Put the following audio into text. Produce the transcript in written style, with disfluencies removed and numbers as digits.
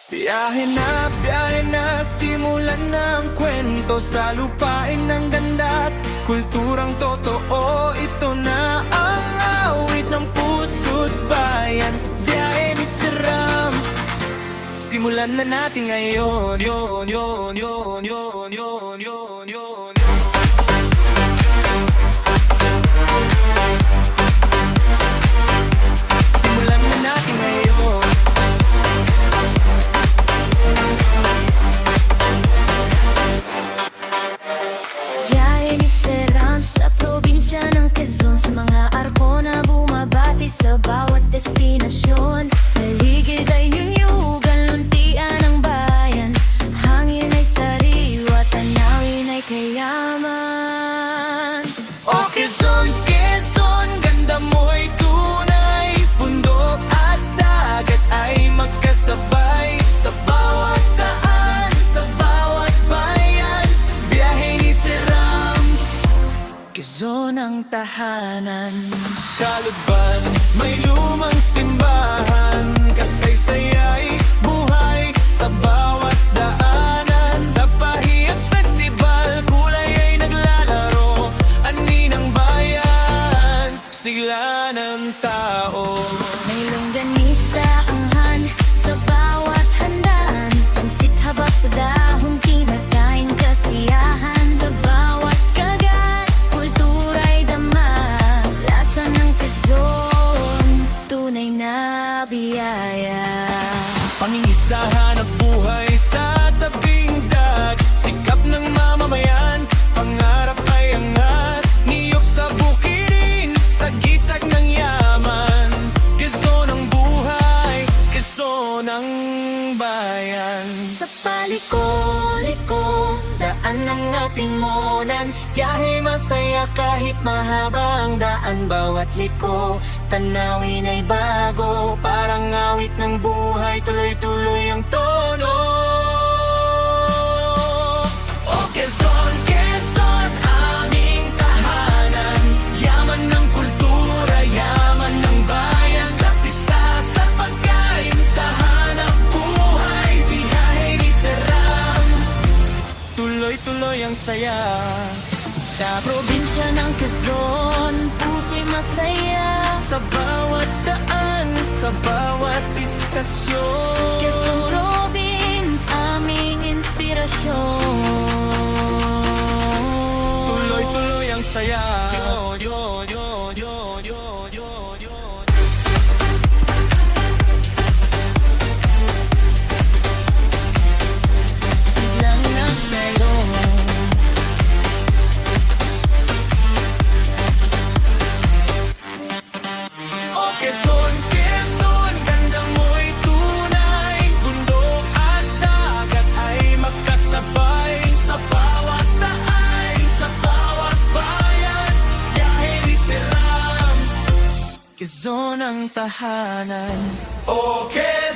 Biyahe na, simulan na ang kwento sa lupain ng ganda't kulturang totoo. Ito na ang awit ng puso't bayan, biyahe ni Sir Rams. Simulan na natin ngayon, yon, yon, yon, yon, yon, yon, yon. Simulan na natin ngayon. Biyahe ni Sir Rams sa probinsya ng Quezon, sa mga arko na bumabati sa bawat destinasyon. Paligid ay yuyugan, luntian ang bayan, hangin ay sariwa, tanawin ay kayaman. O Quezon, Quezon, ganda mo'y tunay, bundok at dagat ay magkasabay. Sa bawat daan, sa bawat bayan, biyahe ni Sir Rams. Quezon ang tahanan. Sa Lubban, may lumang simbahan, kasaysayay, buhay sa bawat daanan. Sa Pahiyas Festival, kulay ay naglalaro, ani ng bayan, sigla ng tao. May longganisa ang han sa bawat handaan, pansit habak sa dahong kinakain, kasiyahan sa bawat kagat, kultura'y dama, lasa ng Quezon, tunay na biyaya. Pangingisdahan at buhay sa tabing dagat, sikap ng mamamayan, pangarap ay angat, niyok sa bukirin, sa gisag ng yaman. Quezon ang buhay, Quezon ang bayan. Sa paliko-liko, daan ng ating monan, Biyahe masaya kahit mahaba ang daan, bawat liko, tanawin ay bago, parang awit ng buhay, tuloy-tuloy ang tono. O Quezon, Quezon, aming tahanan, yaman ng kultura, yaman ng bayan. Sa pista, sa pagkain, sa hanap buhay, biyahe ni Sir Rams, tuloy-tuloy ang saya. sa probinsya ng Quezon, puso'y masaya. Sa bawat daan, sa bawat istasyon, Quezon Province, aming inspirasyon. tuloy-tuloy ang saya. Yo, yo, yo, yo, yo, yo, yo. Siglang ng meron. O Quezon, Quezon, ganda mo'y tunay, bundok at dagat ay magkasabay. Sa bawat daan, sa bawat bayan, biyahe ni Sir Rams, Quezon ang tahanan. Okay.